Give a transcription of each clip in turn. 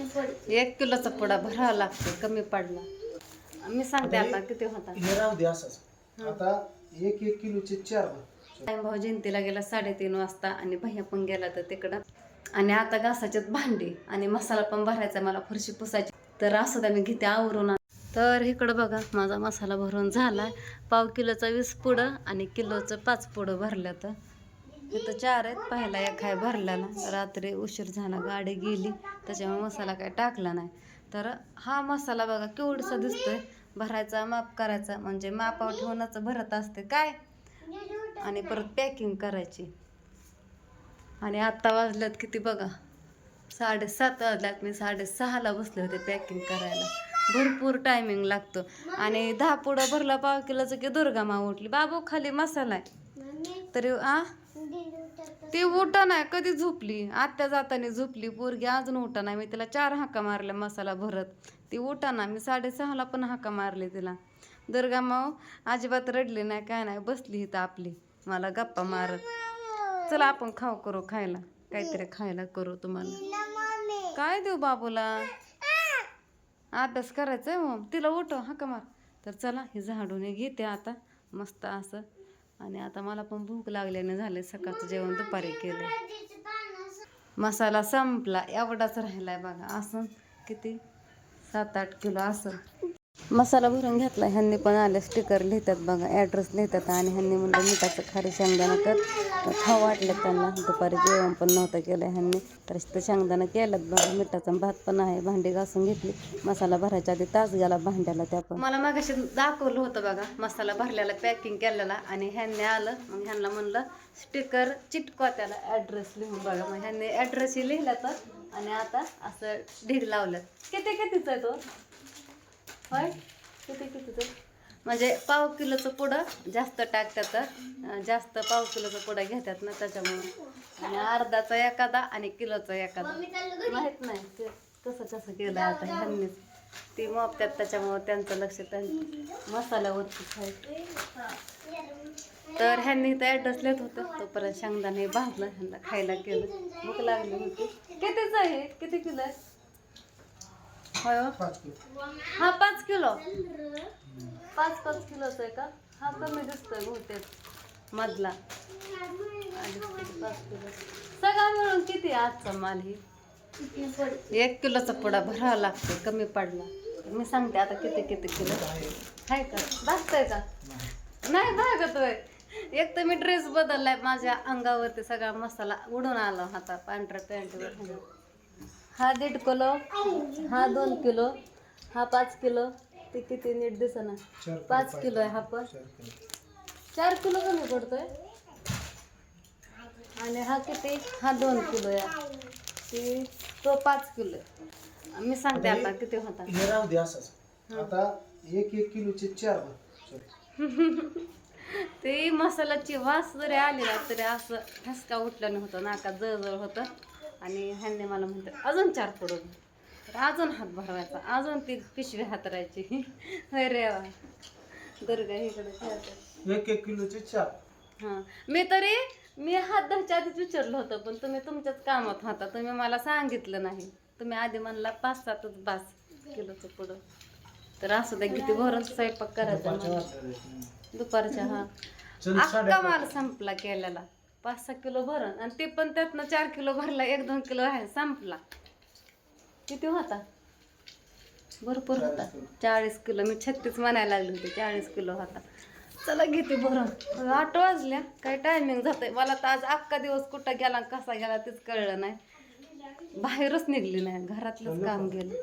1 किलोचा पुडा भरावा लागतो, कमी पडला. मी सांगते आता किती होता. हे राहू दे असंच. आता 1 किलोचे 4 भाऊ जयंतीला गेला 3:30 वाजता आणि भैया पण गेला तर तिकडं. आणि आता घासाच्यात भांडी आणि मसाला पण भरायचा, मला फरशी पुसायची. तर असं द्या मी घेते आवरून. तर इकडं बघा माझा मसाला भरून झाला. पाव किलोचा 20 पुडं आणि किलोचं 5 पुडं भरलं. तर इथं 4 आहेत, पहिला एक आहे भरलेला. रात्री उशीर झाला, गाडी गेली त्याच्यामुळे मसाला काय टाकला नाही. तर हा मसाला बघा केवढसा दिसतोय. भरायचा, माप करायचा, म्हणजे मापावर ठेवूनच भरत असते काय, आणि परत पॅकिंग करायची. आणि आत्ता वाजल्यात किती बघा, 7:30 वाजल्यात. मी 6:30ला बसले होते पॅकिंग करायला. भरपूर टायमिंग लागतो. आणि 10 पुडं भरला पाव किलोचं की दुर्गा मा उठली, बाबू खाली मसाला आहे. तरी ती उठा नाही, कधी झोपली, आत्या जाताना झोपली पोरगी, अजून उठा नाही. मी तिला 4 हाका मारल्या मसाला भरत, ती उठा ना. मी 6:30ला पण हाका मारले तिला. दुर्गा माऊ अजिबात रडली नाही, काय नाही, बसली इथं आपली मला गप्पा मारत. चला आपण खाऊ करू, खायला काहीतरी खायला करू. तुम्हाला काय देऊ बाबूला, अभ्यास करायचा आहे मग, तिला उठव हाका मार. तर चला हे झाडून घेते आता मस्त असं. आणि आता मला पण भूक लागल्याने झाले, सकाळचं जेवण दुपारी केलं. मसाला संपला, एवढाच राहिलाय बघा. असं किती 7-8 किलो असं मसाला भरून घेतला. ह्यांनी पण आले, स्टिकर लिहितात बघा, ॲड्रेस लिहितात. आणि ह्यांनी म्हणलं मिठाचं खारी शेंगदाणा कर, खाऊ वाटलं त्यांना. दुपारी जेवण पण नव्हतं केलं ह्यांनी, तर शेंगदाणा केलं बघा. मिठाचा भात पण आहे. भांडी घासून घेतली, मसाला भरायच्या आधी तास गेला भांड्याला. त्या पण मला मागाशी दाखवलं होतं बघा मसाला भरलेला, पॅकिंग केलेला. आणि ह्यांनी आलं, मग ह्यांना म्हणलं स्टिकर चिटकवा त्याला, ॲड्रेस लिहून बघा. मग ह्यांनी ॲड्रेसही लिहिला तर. आणि आता असं ढीग लावलं. कितीचा आहे तो, होय किती म्हणजे पाव किलोचं पुडं जास्त टाकतात, जास्त पाव किलोचं पुडं घेतात ना त्याच्यामुळं. आणि अर्धाचा एखादा आणि किलोचा एखादा, माहीत नाही ते कसं केलं आता ह्यांनीच. ती मोपतात त्याच्यामुळं त्यांचं लक्ष मसाल्यावरती खायचं. तर ह्यांनी तर ॲड्रेस लिहित होतं, तोपर्यंत शेंगदाणे भाजलं, ह्यांना खायला केलं. भूक लागली होती. कितीच आहे, किती किलो आहे, होय हा 5 किलो, 5 किलोचा आहे का. हा कमी दिसतोय बहुतेक मधला. 5 किलो सगळा मिळून किती आजचा माल. ही 1 किलोचा पुडा भरावा लागतो, कमी पडला. मी सांगते आता किती किलो आहे का, भागतंय का नाही भागतोय. एक तर मी ड्रेस बदललाय, माझ्या अंगावरती सगळा मसाला उडून आला होता पांढऱ्या पॅन्टवर. हा 1.5 किलो, हा 2 किलो, हा 5 किलो. ते किती नीट दिसना, 5 किलो आहे हा पण. 4 किलो कमी पडतोय. आणि हा किती, हा 2 किलो आहे, तो 5 किलो आहे. मी सांगते आता किती होता. हे राहू दे असंच. आता 1 किलोचे 4 ते मसाल्याची वास जरी आली ना तरी असं ठसका उठला नव्हतं, नाका जळजळ होतं. आणि ह्यांनी मला म्हणतात अजून 4 पुडं, तर अजून हात भरवायचा, अजून ती पिशवी हातरायची. होय रे वा दुर्गा इकडे 1 किलोचे 4. हां मी हात धरच्या आधीच विचारलं होतं, पण तुम्ही तुमच्याच कामात होता, तुम्ही मला सांगितलं नाही. तुम्ही आधी म्हणला 5-7च बास किलोचं पुडं. तर असं द्या किती भरून स्वयंपाक करायचा दुपारच्या. हा अख्खा माल संपला केलेला, 5-6 किलो भरण. आणि ते पण त्यातनं 4 किलो भरला, 1-2 किलो आहे संपला. किती होता, भरपूर होता, 40 किलो. मी 36 म्हणायला लागली होती, 40 किलो होता. चला घेते भरून. 8 वाजल्या, काय टायमिंग जातंय मला तर. आज अख्खा दिवस कुठं गेला कसा गेला तेच कळलं नाही, बाहेरच निघली नाही, घरातलंच काम गेलं.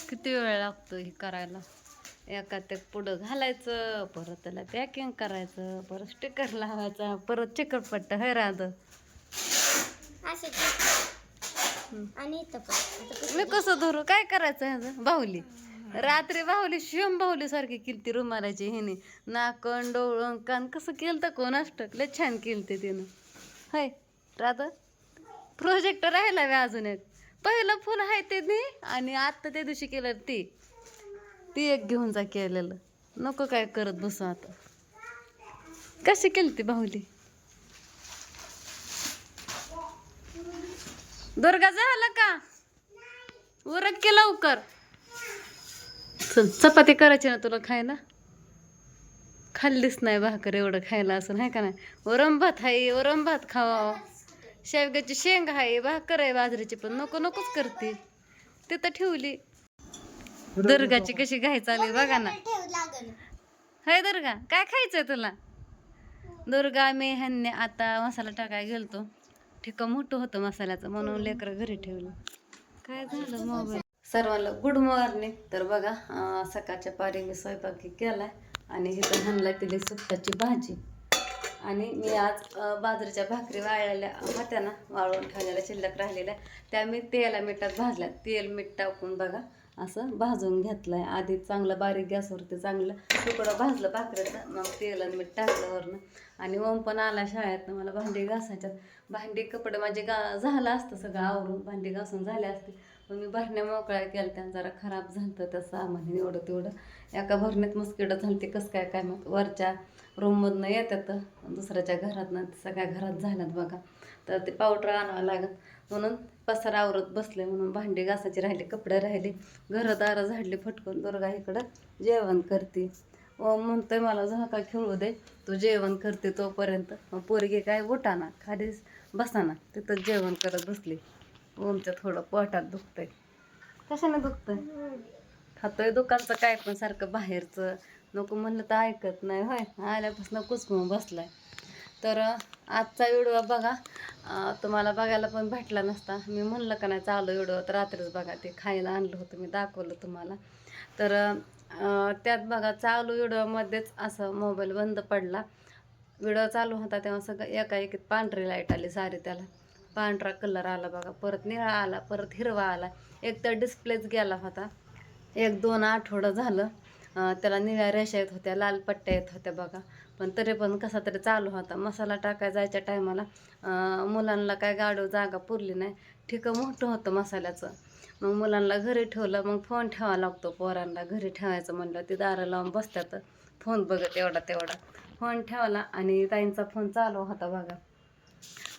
किती वेळ लागतो हे करायला. एका पुढं घालायचं, परत त्याला पॅकिंग करायचं, परत स्टिकर लावायचा, परत चिकटपट्ट हे राहत. मी कसं धरू, काय करायचं ह्याचं. बाहुली रात्री बाहुली शिवम बाहुली सारखी केलती रुमालाची हिने, नाकण डोळं कान कसं केलं तर कोण अष्टक लय छान केलते तिनं. हाय राधा प्रोजेक्ट राहिला वे अजून एक. पहिलं फुल आहे ते नाही, आणि आत्ता त्या दिवशी केलं ती एक घेऊन जा केलेलं. नको काय करत बसू आता. कशी केली ती बाहुली, दुर्गा झालं का उरक की लवकर. चल चपाती करायची ना तुला खायला. खाल्लीच नाही भाकर एवढं खायला असं आहे का नाही. वरम भात आहे वरम भात खावा. शेवग्याची शेंग आहे भाकर आहे बाजरीची पण नको नकोच करते. तिथं ठेवली. दुर्गाची कशी घाई चालली बघा ना. हाय दुर्गा काय खायचंय तुला. दुर्गा मी ह्यांनी आता मसाला टाकाय गेलतो. ठिका मोठं होतं मसाल्याचं म्हणून लेकरं घरी ठेवलं. काय झालं मोबाईल. सर्वांना गुड मॉर्निंग. तर बघा सकाळच्या पारी मी स्वयंपाक केलाय आणि इथं ह्यांना केली सुकटाची भाजी. आणि मी आज बाजरीच्या भाकरी वाळलेल्या होत्या ना वाळवून ठेवलेल्या शिल्लक राहिलेल्या त्या मी तेला मिठात भाजल्या. तेल मीठ टाकून बघा असं भाजून घेतलंय. आधी चांगलं बारीक गॅसवरती चांगलं तुकडं भाजलं भाकरीचं. मग तेल आणि मीठ टाकलं वरनं. आणि ओम पण आला शाळेत. मला भांडी घासायच्यात. भांडी कपडे माझे झालं असतं सगळं आवरून भांडी घासून झाले असते. पण मी भरण्या मोकळ्या केल्या त्या जरा खराब झालं त्या सामान एवढं तेवढं. एका भरण्यात मस्किटं झालं ते कसं काय मग वरच्या रूममधनं येतात दुसऱ्याच्या घरातनं सगळ्या घरात झाल्यात बघा. तर ते पावडर आणावं लागत म्हणून पसारा आवरत बसले. म्हणून भांडी घासायची राहिली कपडे राहिले घरदारं झाडली फटकून. दुर्गा इकडं जेवण करते. ओम म्हणतोय मला झाका खेळू दे तू जेवण करते तोपर्यंत. मग पोरगी काय उठाना खाली बसाना तिथं जेवण करत बसली. ओमच्या थोडं पोटात दुखतंय. कशाने दुखतंय. खातोय दुकानचं काय पण सारखं बाहेरचं नको म्हणलं तर ऐकत नाही होय. आल्यापासून कुचकून बसलाय. तर आजचा व्हिडिओ बघा तुम्हाला बघायला पण भेटला नसता. मी म्हणलं का नाही चालू व्हिडिओ तर रात्रीच बघा ते खायला आणलं होतं मी दाखवलं तुम्हाला. तर त्यात बघा चालू व्हिडिओमध्येच असं मोबाईल बंद पडला. व्हिडिओ चालू होता तेव्हा सगळं एकाएकीत पांढरी लाईट आली सारी. त्याला पांढरा कलर आला बघा. परत निळा आला परत हिरवा आला. एक तर डिस्प्लेच गेला होता. 1-2 आठवडं झालं त्याला निळ्या रेषा येत होत्या लाल पट्ट्या येत होत्या बघा. पण तरी पण कसा तरी चालू होता. मसाला टाकाय जायच्या टायमाला मुलांना काय गाडव जागा पुरली नाही. ठिकं मोठं होतं मसाल्याचं. मग मुलांना घरी ठेवलं. मग फोन ठेवावा लागतो पोरांना. घरी ठेवायचं म्हणलं ते दारं लावून बसतात फोन बघत एवढा तेवढा. फोन ठेवला आणि ताईंचा फोन चालू होता बघा.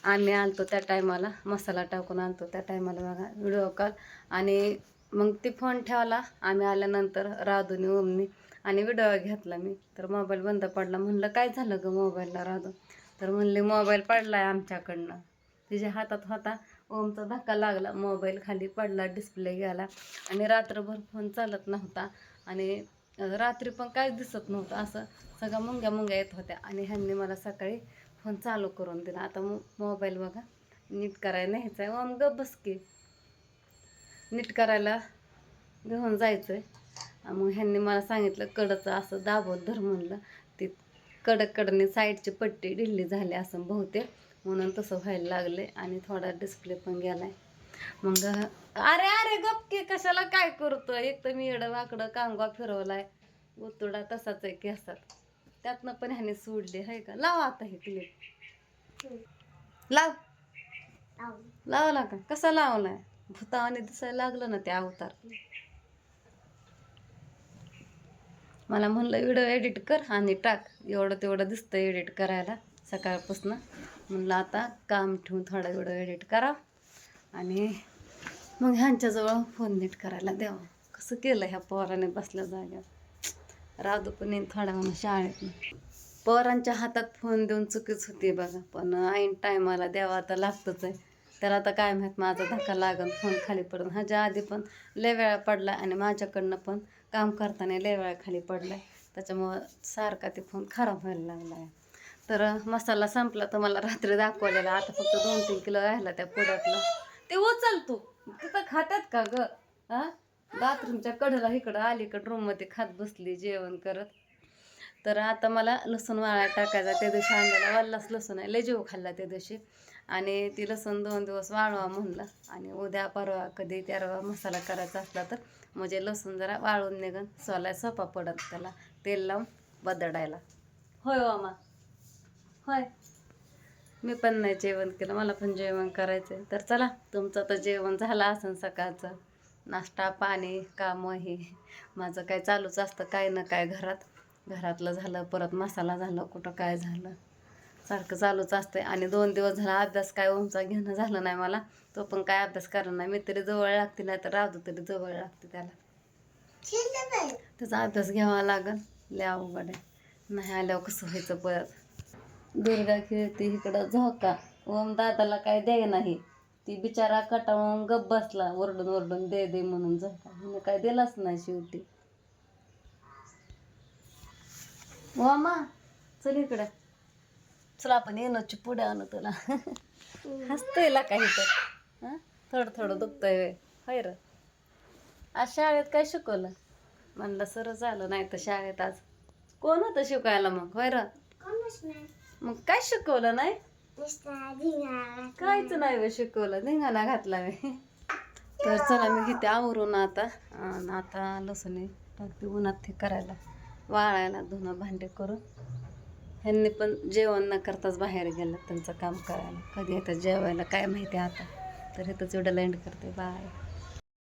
आम्ही आलतो त्या टायमाला मसाला टाकून आणतो त्या टायमाला बघा व्हिडिओ कॉल. आणि मग ती फोन ठेवला आम्ही आल्यानंतर राधूनी ओमनी आणि व्हिडिओ घेतला मी. तर मोबाईल बंद पडला. म्हणलं काय झालं ग मोबाईलला राधू. तर म्हणले मोबाईल पडलाय आमच्याकडनं. तिच्या हातात होता. ओमचा धक्का लागला मोबाईल खाली पडला डिस्प्ले गेला. आणि रात्रभर फोन चालत नव्हता. आणि रात्री पण काहीच दिसत नव्हतं असं सगळ्या मुंग्या येत होत्या. आणि ह्यांनी मला सकाळी फोन चालू करून दिला. आता मोबाईल बघा नीट करायला न्यायचा आहे. ओम गप बस की नीट करायला घेऊन जायचं आहे. मग ह्यांनी मला सांगितलं कडचं असं दाबून धर म्हणलं. ती कडकडने साईडची पट्टी ढिल्ली झाली असं बहुतेक म्हणून तसं व्हायला लागले. आणि थोडा डिस्प्ले पण गेलाय. मग अरे अरे गपके कशाला काय करतो. एक तर मी एवढं वाकडं कांगवा फिरवलाय उतुडा तसाच आहे केसात. त्यातनं पण ह्याने सोडले आहे का. लावा आता हे क्लिप लावला का कसा लावलाय. भूतावाने दिसायला लागलं ना ते अवतार. मला म्हणलं व्हिडिओ एडिट कर आणि टाक. एवढं तेवढं दिसतं एडिट करायला सकाळपासून. म्हणलं आता काम ठेवून थोडा व्हिडिओ एडिट करा आणि मग ह्यांच्याजवळ फोन नीट करायला द्यावं. कसं केलं ह्या पोराने बसल्या जाग्यावर. राधू पण येईन थोडा म्हणून शाळेत. पोरांच्या हातात फोन देऊन चुकीच होती बघा. पण ऐन टायमाला द्यावा तर लागतंच आहे. तर आता काय माहीत माझा धक्का लागन फोन खाली पडून. ह्याच्या आधी पण लय वेळा पडला आणि माझ्याकडनं पण काम करताना लय वेळा खाली पडला आहे. त्याच्यामुळं सारखा ते फोन खराब व्हायला लागला आहे. तर मसाला संपला तर मला रात्री दाखवलेला. आता फक्त 2-3 किलो राहिला त्या पुढ्यातलं. ते उचल तू तिथं खात्यात का ग. बाथरूमच्या कडेला इकडं अलीकडं रूममध्ये खात बसली जेवण करत. तर आता मला लसूण वाळा टाकायचा. त्या दिवशी आणलेला वाल्लाच लसूण आहे. लय जीव खाल्ला त्या दिवशी. आणि ती लसूण 2 दिवस वाळवा म्हणलं. आणि उद्या परवा कधी त्यारवा मसाला करायचा असला तर म्हणजे लसूण जरा वाळून निघन सोलाय सोपा पडत त्याला तेल लावून बदडायला. होय मामा होय. मी पण नाही जेवण केलं. मला पण जेवण करायचं आहे. तर चला तुमचं तर जेवण झालं असेल सकाळचं. नाश्ता पाणी कामं हे माझं काय चालूच असतं काय ना काय घरातलं झालं परत मसाला झालं कुठं काय झालं सारखं चालूच असतंय. आणि 2 दिवस झाला अभ्यास काय ओमचा घेणं झालं नाही मला. तो पण काय अभ्यास करणार नाही. मी तरी जवळ लागते नाही तर राहतो तरी जवळ लागते त्याला. त्याचा अभ्यास घ्यावा लागल. लय अवघड आहे. नाही आल्यावर कसं व्हायचं परत. दुर्गा खेळते इकडं झोका. ओम दादाला काय द्याय नाही. ती बिचारा कटाळून गप बसला ओरडून ओरडून दे दे म्हणून झोका. हिने काय दिलाच नाही शेवटी. ओमा चल इकडं. चल आपण येणोची पुढे आणू तुला. हसतंय ला काही तर. हां थोडं थोडं दुखतंय वे होय र. आज शाळेत काय शिकवलं? म्हणलं सरच झालं नाही तर शाळेत आज कोण होतं शिकायला मग होय र? मग काय शिकवलं नाही? काहीच नाही वे शिकवलं. धिंगाणा घातला मी. तर चला मी घेते आवरून आता. आणि आता लसूण टाकते उन्हात हे करायला वाळायला धुणं भांडे करून. ह्यांनी पण जेवण न करताच बाहेर गेलं त्यांचं काम करायला. कधी येतात जेवायला काय माहिती आता. तर इथंच एवढं लँड करते. बाय.